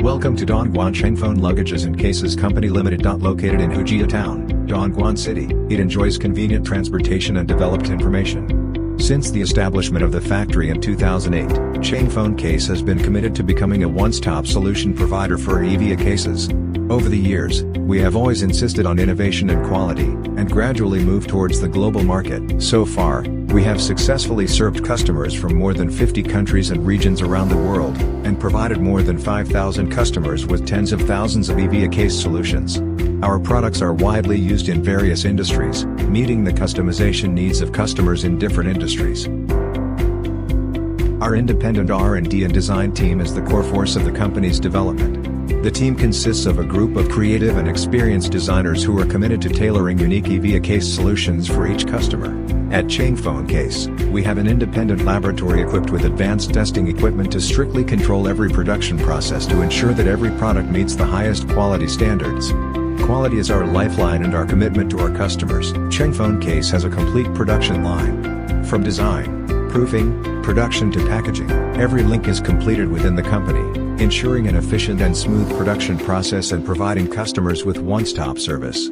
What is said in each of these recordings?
Welcome to Dongguan Chfine Luggages and Cases Company Limited. Located in Hujia Town, Dongguan City, it enjoys convenient transportation and developed information. Since the establishment of the factory in 2008, Chfine Case has been committed to becoming a one-stop solution provider for EVA cases. Over the years, we have always insisted on innovation and quality, and gradually moved towards the global market. So far, we have successfully served customers from more than 50 countries and regions around the world, and provided more than 5,000 customers with tens of thousands of EVA case solutions. Our products are widely used in various industries, meeting the customization needs of customers in different industries. Our independent R&D and design team is the core force of the company's development. The team consists of a group of creative and experienced designers who are committed to tailoring unique EVA case solutions for each customer. At Chfine Case, we have an independent laboratory equipped with advanced testing equipment to strictly control every production process to ensure that every product meets the highest quality standards. Quality is our lifeline and our commitment to our customers. Chfine Case has a complete production line. From design, proofing, production to packaging, every link is completed within the company, ensuring an efficient and smooth production process and providing customers with one-stop service.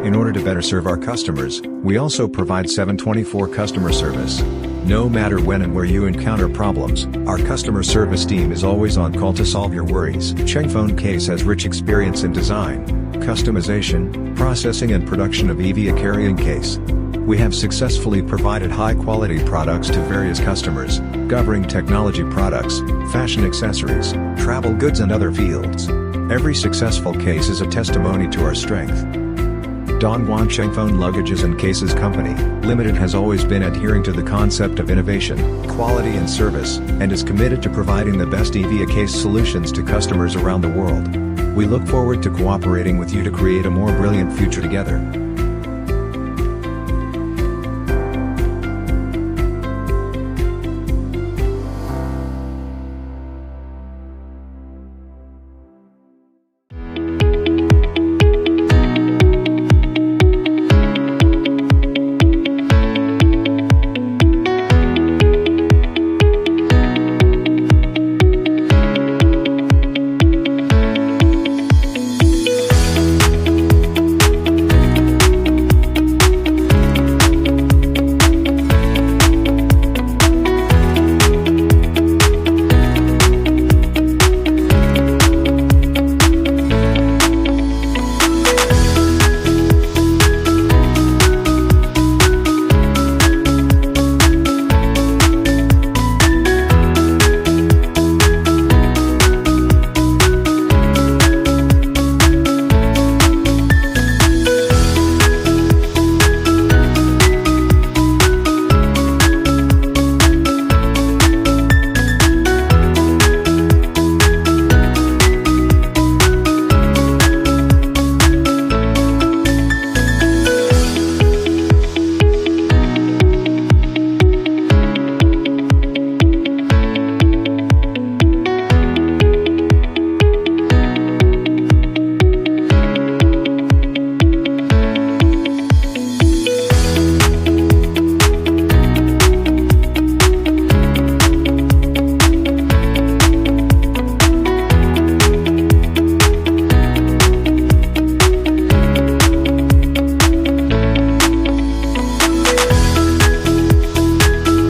In order to better serve our customers, we also provide 7/24 customer service. No matter when and where you encounter problems, our customer service team is always on call to solve your worries. Chfine Case has rich experience in design, customization, processing and production of EVA carrying case. We have successfully provided high-quality products to various customers, covering technology products, fashion accessories, travel goods and other fields. Every successful case is a testimony to our strength. Dongguan Chfine Luggages and Cases Company Limited has always been adhering to the concept of innovation, quality and service, and is committed to providing the best EVA case solutions to customers around the world. We look forward to cooperating with you to create a more brilliant future together.